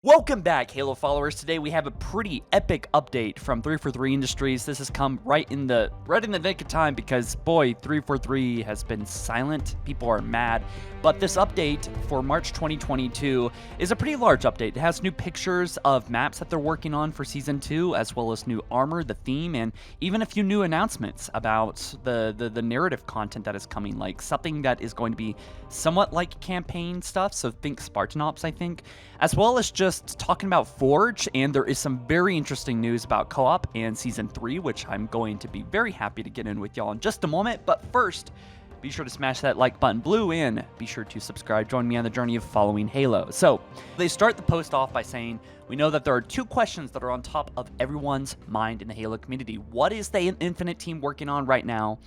Welcome back, Halo followers. Today we have a pretty epic update from 343 Industries. This has come right in the nick of time because boy, 343 has been silent. People are mad. But this update for March 2022 is a pretty large update. It has new pictures of maps that they're working on for Season 2, as well as new armor, the theme, and even a few new announcements about the narrative content that is coming, like something that is going to be somewhat like campaign stuff, so think Spartan Ops, I think, as well as just talking about Forge, and there is some very interesting news about co-op and Season 3, which I'm going to be very happy to get in with y'all in just a moment. But first, be sure to smash that like button blue and be sure to subscribe. Join me on the journey of following Halo. So they start the post off by saying, we know that there are two questions that are on top of everyone's mind in the Halo community. What is the Infinite team working on right now?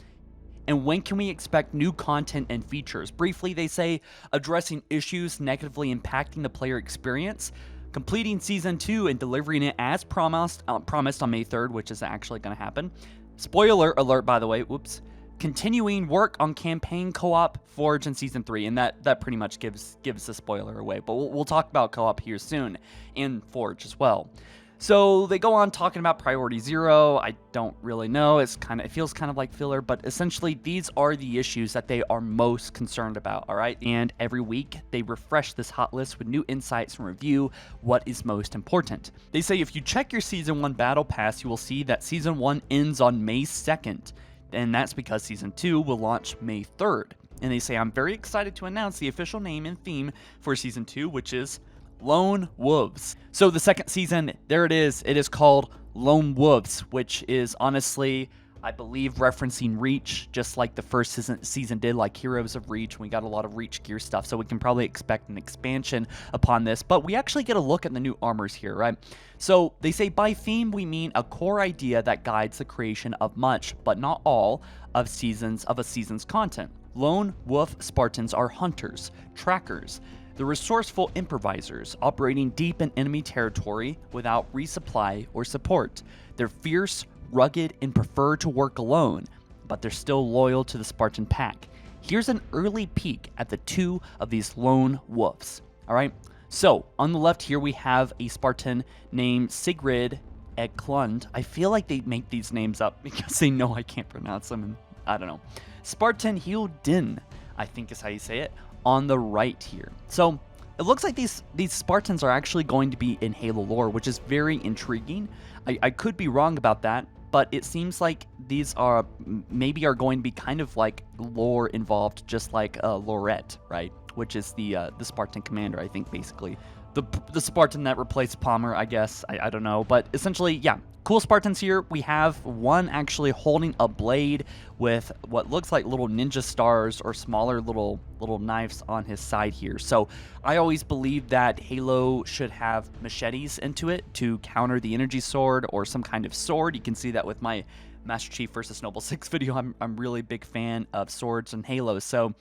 And when can we expect new content and features? Briefly, they say addressing issues negatively impacting the player experience, completing Season 2 and delivering it as promised on May 3rd, which is actually going to happen. Spoiler alert, by the way, whoops. Continuing work on campaign co-op, Forge, and Season 3, and that pretty much gives the spoiler away, but we'll talk about co-op here soon, and Forge as well. So they go on talking about Priority Zero. I don't really know. It feels kind of like filler, but essentially these are the issues that they are most concerned about, all right? And every week they refresh this hot list with new insights and review what is most important. They say if you check your Season 1 Battle Pass, you will see that Season 1 ends on May 2nd, and that's because Season 2 will launch May 3rd. And they say, I'm very excited to announce the official name and theme for Season 2, which is Lone Wolves. So the second season, there it is called Lone Wolves, which is honestly, I believe, referencing Reach, just like the first season did, like Heroes of Reach. We got a lot of Reach gear stuff, so we can probably expect an expansion upon this, but we actually get a look at the new armors here, right? So they say by theme, we mean a core idea that guides the creation of much, but not all, of a season's content. Lone Wolf Spartans are hunters, trackers, the resourceful improvisers operating deep in enemy territory without resupply or support. They're fierce, rugged, and prefer to work alone, but they're still loyal to the Spartan pack. Here's an early peek at the two of these lone wolves. All right, so on the left here we have a Spartan named Sigrid Eklund. I feel like they make these names up because they know I can't pronounce them, and I don't know. Spartan Hildin, I think is how you say it, on the right here. So it looks like these Spartans are actually going to be in Halo lore, which is very intriguing. I could be wrong about that, but it seems like these are going to be kind of like lore involved, just like Lorette, right? Which is the Spartan commander, I think, basically. The Spartan that replaced Palmer, I guess. I don't know. But essentially, yeah, cool Spartans here. We have one actually holding a blade with what looks like little ninja stars or smaller little knives on his side here. So I always believe that Halo should have machetes into it to counter the energy sword or some kind of sword. You can see that with my Master Chief versus Noble 6 video. I'm really big fan of swords and Halo. So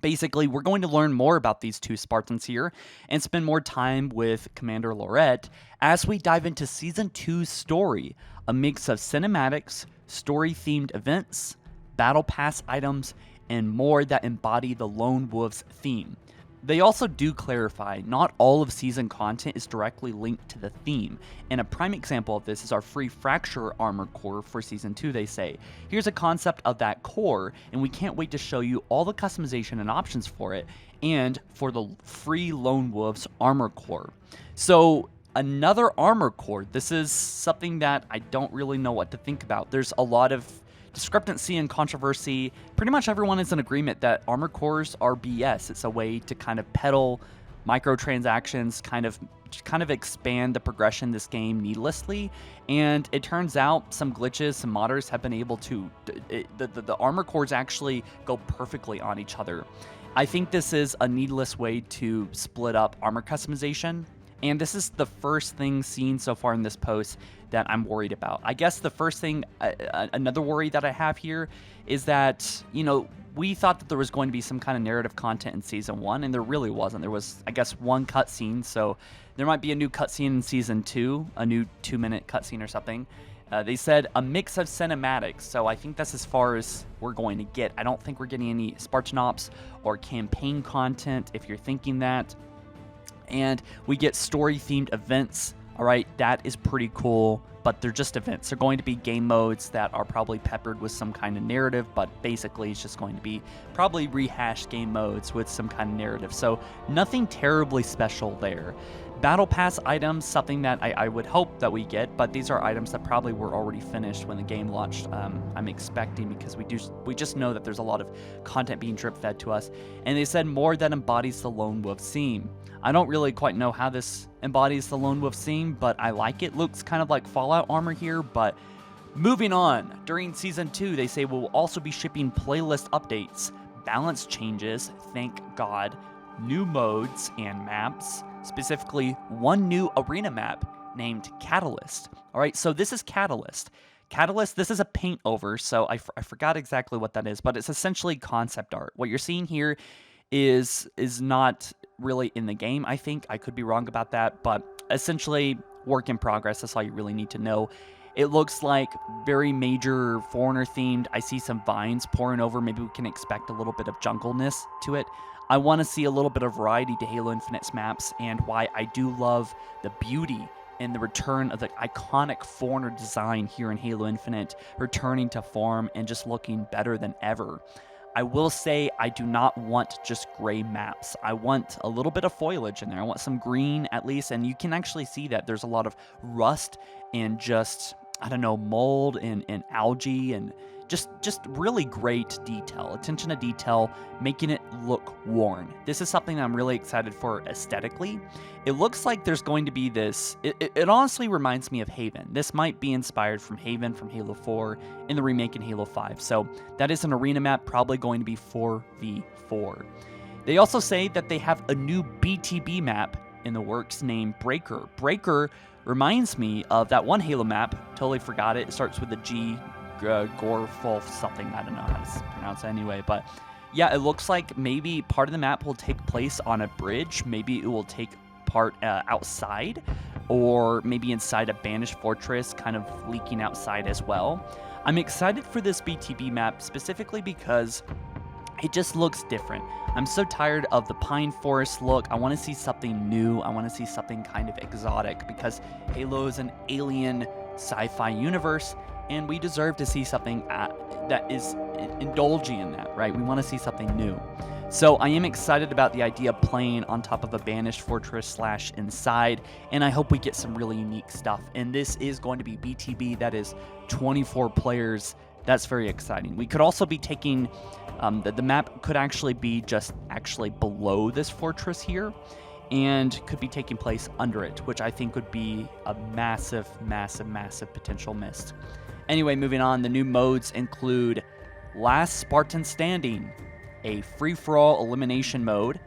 basically, we're going to learn more about these two Spartans here and spend more time with Commander Lorette as we dive into Season 2's story, a mix of cinematics, story-themed events, battle pass items, and more that embody the Lone Wolves theme. They also do clarify not all of season content is directly linked to the theme, and a prime example of this is our free Fracture armor core for Season 2, they say. Here's a concept of that core, and we can't wait to show you all the customization and options for it, and for the free Lone Wolves armor core. So another armor core, this is something that I don't really know what to think about. There's a lot of discrepancy and controversy. Pretty much everyone is in agreement that armor cores are BS. It's a way to kind of peddle microtransactions, kind of expand the progression in this game needlessly. And it turns out some glitches, some modders have been able to, the armor cores actually go perfectly on each other. I think this is a needless way to split up armor customization. And this is the first thing seen so far in this post that I'm worried about. I guess the first thing, another worry that I have here is that, you know, we thought that there was going to be some kind of narrative content in Season 1, and there really wasn't. There was, I guess, one cutscene, so there might be a new cutscene in Season 2, a new 2-minute cutscene or something. They said a mix of cinematics, so I think that's as far as we're going to get. I don't think we're getting any Spartan Ops or campaign content, if you're thinking that. And we get story-themed events. All right, that is pretty cool, but they're just events. They're going to be game modes that are probably peppered with some kind of narrative, but basically it's just going to be probably rehashed game modes with some kind of narrative. So nothing terribly special there. Battle Pass items, something that I would hope that we get, but these are items that probably were already finished when the game launched. I'm expecting, because we just know that there's a lot of content being drip fed to us. And they said more that embodies the Lone Wolf theme. I don't really quite know how this embodies the Lone Wolf theme, but I like it. Looks kind of like Fallout armor here, but moving on. During Season 2, they say we'll also be shipping playlist updates, balance changes, thank God, new modes and maps, specifically one new arena map named Catalyst. All right, so this is Catalyst. Catalyst, this is a paint over, so I forgot exactly what that is, but it's essentially concept art. What you're seeing here is not really in the game, I think. I could be wrong about that, but essentially work in progress. That's all you really need to know. It looks like very major foreigner themed. I see some vines pouring over. Maybe we can expect a little bit of jungleness to it. I want to see a little bit of variety to Halo Infinite's maps, and why I do love the beauty and the return of the iconic foreigner design here in Halo Infinite, returning to form and just looking better than ever. I will say I do not want just gray maps. I want a little bit of foliage in there. I want some green at least, and you can actually see that there's a lot of rust and just, I don't know, mold and algae and just really great detail. Attention to detail, making it look worn. This is something I'm really excited for aesthetically. It looks like there's going to be this, it honestly reminds me of Haven. This might be inspired from Haven from Halo 4 in the remake in Halo 5. So that is an arena map, probably going to be 4v4. They also say that they have a new BTB map in the works named Breaker. Breaker reminds me of that one Halo map, totally forgot it. It starts with a G, Gorfolf something, I don't know how to pronounce it anyway, but yeah, it looks like maybe part of the map will take place on a bridge, maybe it will take part outside, or maybe inside a banished fortress, kind of leaking outside as well. I'm excited for this BTB map specifically because it just looks different. I'm so tired of the pine forest look. I want to see something new. I want to see something kind of exotic, because Halo is an alien sci-fi universe, and we deserve to see something that is indulging in that, right? We want to see something new. So I am excited about the idea of playing on top of a banished fortress / inside, and I hope we get some really unique stuff. And this is going to be BTB, that is 24 players. That's very exciting. We could also be taking, the map could actually be just actually below this fortress here, and could be taking place under it, which I think would be a massive, massive, massive potential miss. Anyway, moving on, the new modes include Last Spartan Standing, a free-for-all elimination mode,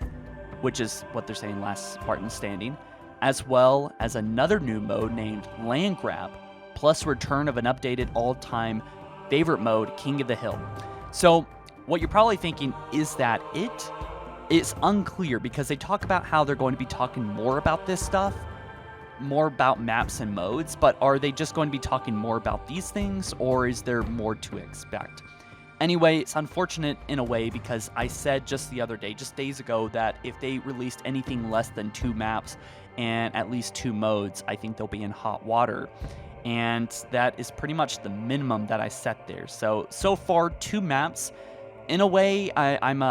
which is what they're saying, Last Spartan Standing, as well as another new mode named Land Grab, plus return of an updated all-time favorite mode, King of the Hill. So what you're probably thinking, is that it? It's unclear, because they talk about how they're going to be talking more about this stuff, more about maps and modes, but are they just going to be talking more about these things, or is there more to expect? Anyway, it's unfortunate in a way, because I said just the other day, just days ago, that if they released anything less than 2 maps and at least 2 modes, I think they'll be in hot water. And that is pretty much the minimum that I set there. So far, 2 maps. In a way, I'm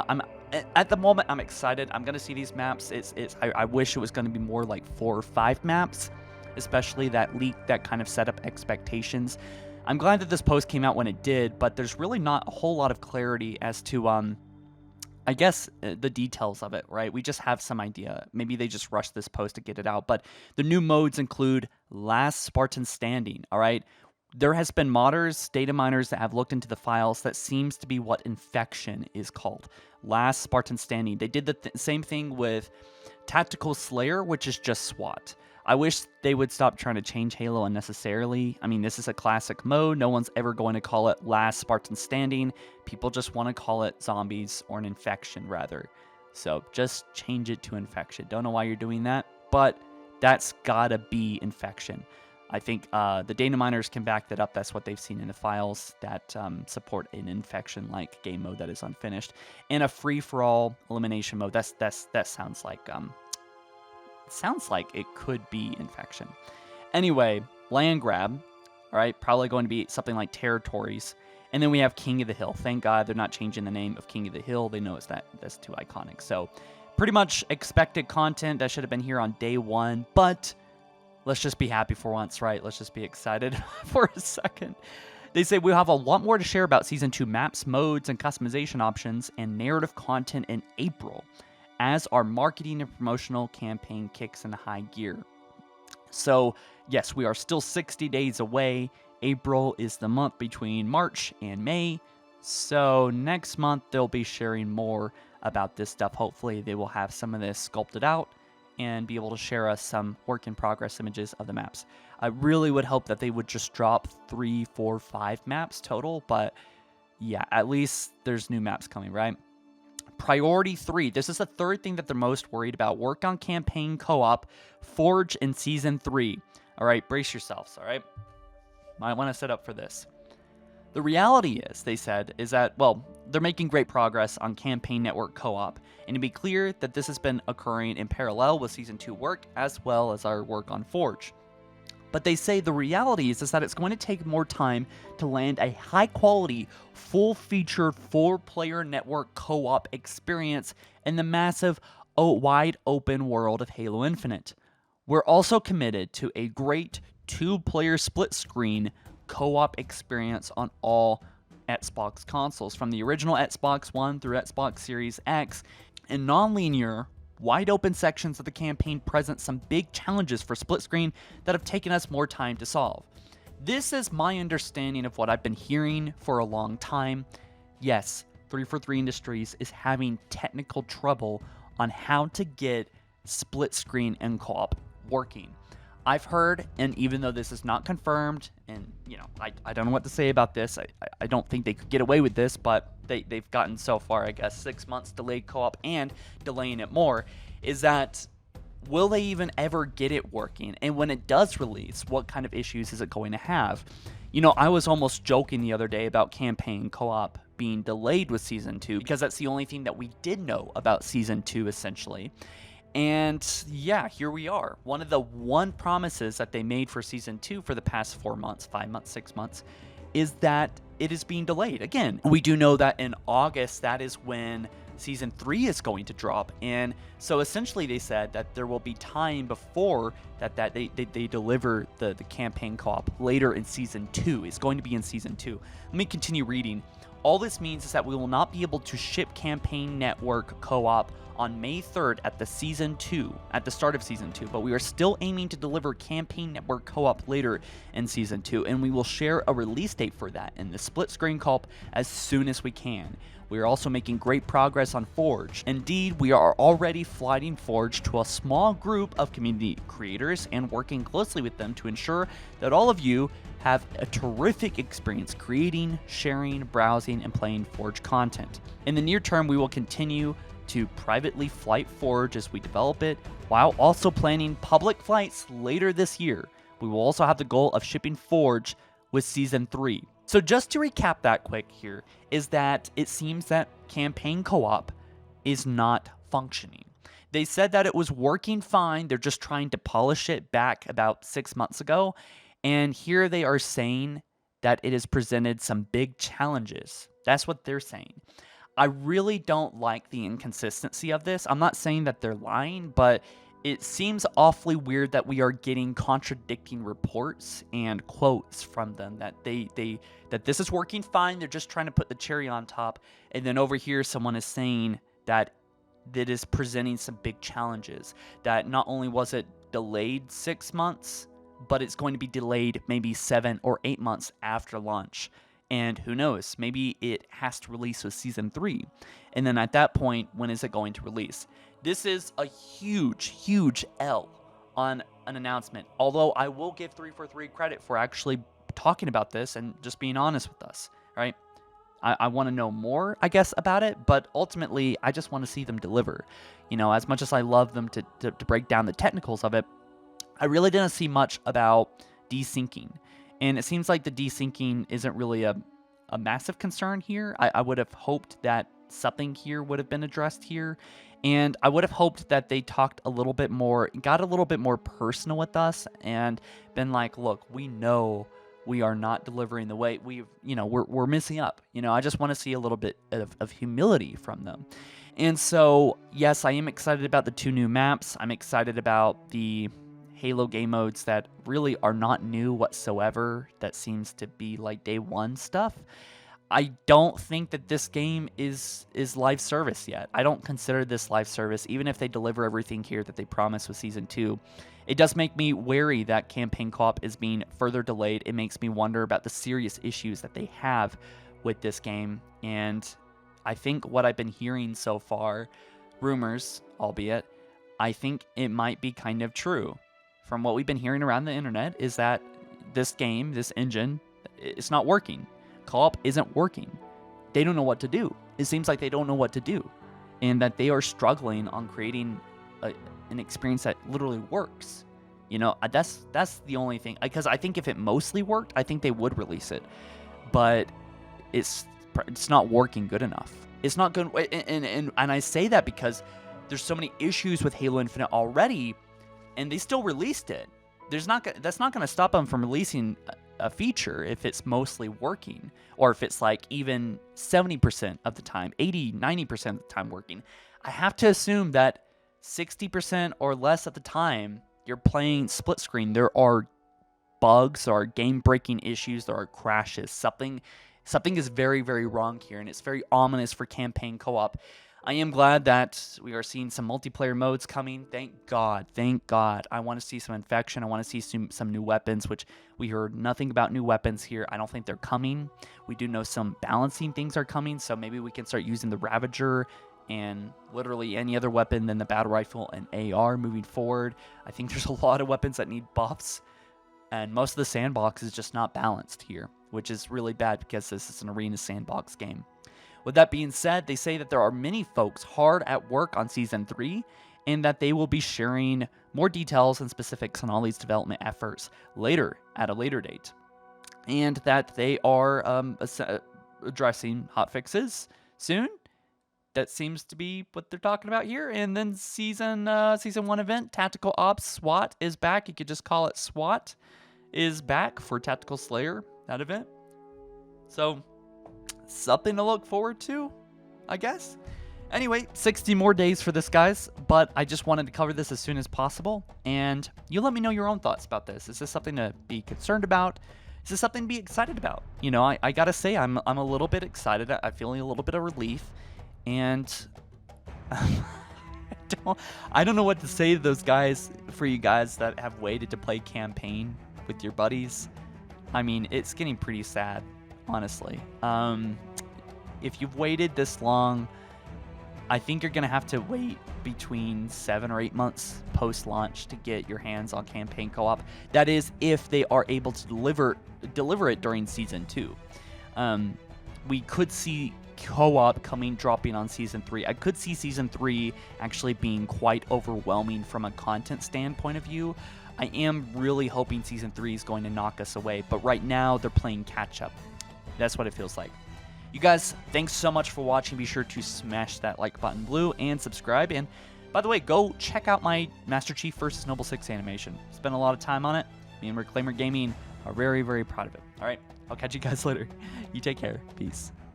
at the moment, I'm excited. I'm going to see these maps. I wish it was going to be more like 4 or 5 maps, especially that leak that kind of set up expectations. I'm glad that this post came out when it did, but there's really not a whole lot of clarity as to, I guess, the details of it, right? We just have some idea. Maybe they just rushed this post to get it out, but the new modes include Last Spartan Standing, all right? There has been modders, data miners that have looked into the files. That seems to be what Infection is called. Last Spartan Standing. They did the same thing with Tactical Slayer, which is just SWAT. I wish they would stop trying to change Halo unnecessarily. I mean, this is a classic mode. No one's ever going to call it Last Spartan Standing. People just want to call it Zombies, or an Infection, rather. So just change it to Infection. Don't know why you're doing that, but that's gotta be Infection. I think the data miners can back that up. That's what they've seen in the files that support an Infection-like game mode that is unfinished. And a free-for-all elimination mode. That sounds like sounds like it could be infection. Anyway, land grab, all right, probably going to be something like territories. And then we have King of the Hill. Thank God they're not changing the name of King of the Hill. They know that's too iconic. So pretty much expected content that should have been here on day one, but let's just be happy for once, right? Let's just be excited for a second. They say we'll have a lot more to share about Season 2 maps, modes, and customization options, and narrative content in April as our marketing and promotional campaign kicks into high gear. So, yes, we are still 60 days away. April is the month between March and May. So, next month, they'll be sharing more about this stuff. Hopefully, they will have some of this sculpted out and be able to share us some work in progress images of the maps. I really would hope that they would just drop 3, 4, 5 maps total, but yeah, at least there's new maps coming, right? Priority 3. This is the third thing that they're most worried about. Work on campaign co-op, Forge in Season 3. All right, brace yourselves, all right? Might want to set up for this. The reality is, they said, is that, well, they're making great progress on Campaign Network Co-op, and to be clear that this has been occurring in parallel with Season 2 work, as well as our work on Forge. But they say the reality is that it's going to take more time to land a high-quality, full-featured, 4-player network co-op experience in the massive, wide-open world of Halo Infinite. We're also committed to a great 2-player split-screen co-op experience on all Xbox consoles, from the original Xbox One through Xbox Series X, and non-linear, wide-open sections of the campaign present some big challenges for split screen that have taken us more time to solve. This is my understanding of what I've been hearing for a long time. Yes, 343 Industries is having technical trouble on how to get split screen and co-op working. I've heard, and even though this is not confirmed, and you know, I don't know what to say about this. I don't think they could get away with this, but they've gotten so far, I guess, 6 months delayed co-op and delaying it more, is that will they even ever get it working? And when it does release, what kind of issues is it going to have? You know, I was almost joking the other day about campaign co-op being delayed with Season 2, because that's the only thing that we did know about Season 2, essentially. And yeah, here we are. One of the promises that they made for Season 2 for the past 4 months, 5 months, 6 months, is that it is being delayed. Again, we do know that in August, that is when Season 3 is going to drop. And so essentially they said that there will be time before that they deliver the campaign co-op later in Season 2. It's going to be in Season 2. Let me continue reading. All this means is that we will not be able to ship Campaign Network co-op on May 3rd at the start of Season 2, but we are still aiming to deliver Campaign Network co-op later in Season 2, and we will share a release date for that in the split screen co-op as soon as we can. We are also making great progress on Forge. Indeed, we are already flighting Forge to a small group of community creators and working closely with them to ensure that all of you have a terrific experience creating, sharing, browsing, and playing Forge content. In the near term, we will continue to privately flight Forge as we develop it, while also planning public flights later this year. We will also have the goal of shipping Forge with Season 3. So just to recap that quick here, is that it seems that campaign co-op is not functioning. They said that it was working fine, they're just trying to polish it back about 6 months ago, and here they are saying that it has presented some big challenges. That's what they're saying. I really don't like the inconsistency of this. I'm not saying that they're lying, but it seems awfully weird that we are getting contradicting reports and quotes from them that that this is working fine, they're just trying to put the cherry on top, and then over here someone is saying that it is presenting some big challenges, that not only was it delayed 6 months, but it's going to be delayed maybe 7 or 8 months after launch. And who knows, maybe it has to release with Season 3. And then at that point, when is it going to release? This is a huge, huge L on an announcement. Although I will give 343 credit for actually talking about this and just being honest with us, right? I want to know more, I guess, about it, but ultimately, I just want to see them deliver. You know, as much as I love them to break down the technicals of it, I really didn't see much about desyncing. And it seems like the desyncing isn't really a massive concern here. I would have hoped that something here would have been addressed here. And I would have hoped that they talked a little bit more, got a little bit more personal with us, and been like, look, we know we are not delivering the way we're messing up. I just want to see a little bit of humility from them. And so, yes, I am excited about the 2 new maps. I'm excited about the Halo game modes that really are not new whatsoever. That seems to be like day one stuff. I don't think that this game is live service yet. I don't consider this live service, even if they deliver everything here that they promised with Season 2. It does make me wary that campaign co-op is being further delayed. It makes me wonder about the serious issues that they have with this game. And I think what I've been hearing so far, rumors, albeit, I think it might be kind of true. From what we've been hearing around the internet is that this game, this engine, it's not working. Co-op isn't working. They don't know what to do. It seems like they don't know what to do, and that they are struggling on creating an experience that literally works. That's the only thing. Because I think if it mostly worked, I think they would release it, but it's not working good enough. It's not good, and I say that because there's so many issues with Halo Infinite already, and they still released it. That's not going to stop them from releasing a feature if it's mostly working, or if it's like even 70% of the time, 80, 90% of the time working. I have to assume that 60% or less of the time you're playing split screen, there are bugs, there are game-breaking issues, there are crashes. Something is very, very wrong here, and it's very ominous for campaign co-op. I am glad that we are seeing some multiplayer modes coming. Thank God. Thank God. I want to see some infection. I want to see some new weapons, which we heard nothing about new weapons here. I don't think they're coming. We do know some balancing things are coming, so maybe we can start using the Ravager and literally any other weapon than the battle rifle and AR moving forward. I think there's a lot of weapons that need buffs, and most of the sandbox is just not balanced here, which is really bad because this is an arena sandbox game. With that being said, they say that there are many folks hard at work on Season 3, and that they will be sharing more details and specifics on all these development efforts at a later date. And that they are addressing hotfixes soon. That seems to be what they're talking about here. And then Season 1 event, Tactical Ops SWAT is back. You could just call it SWAT is back for Tactical Slayer, that event. So something to look forward to, I guess. Anyway, 60 more days for this, guys, but I just wanted to cover this as soon as possible, and you let me know your own thoughts about this. Is this something to be concerned about? Is this something to be excited about? I gotta say, I'm a little bit excited. I'm feeling a little bit of relief, and I don't know what to say to those guys, for you guys that have waited to play campaign with your buddies. I mean, it's getting pretty sad, honestly. If you've waited this long, I think you're going to have to wait between 7 or 8 months post-launch to get your hands on campaign co-op. That is, if they are able to deliver it during Season 2. We could see co-op dropping on Season 3. I could see Season 3 actually being quite overwhelming from a content standpoint of view. I am really hoping Season 3 is going to knock us away, but right now they're playing catch-up. That's what it feels like. You guys, thanks so much for watching. Be sure to smash that like button blue and subscribe. And by the way, go check out my Master Chief vs. Noble 6 animation. Spent a lot of time on it. Me and Reclaimer Gaming are very, very proud of it. All right, I'll catch you guys later. You take care. Peace.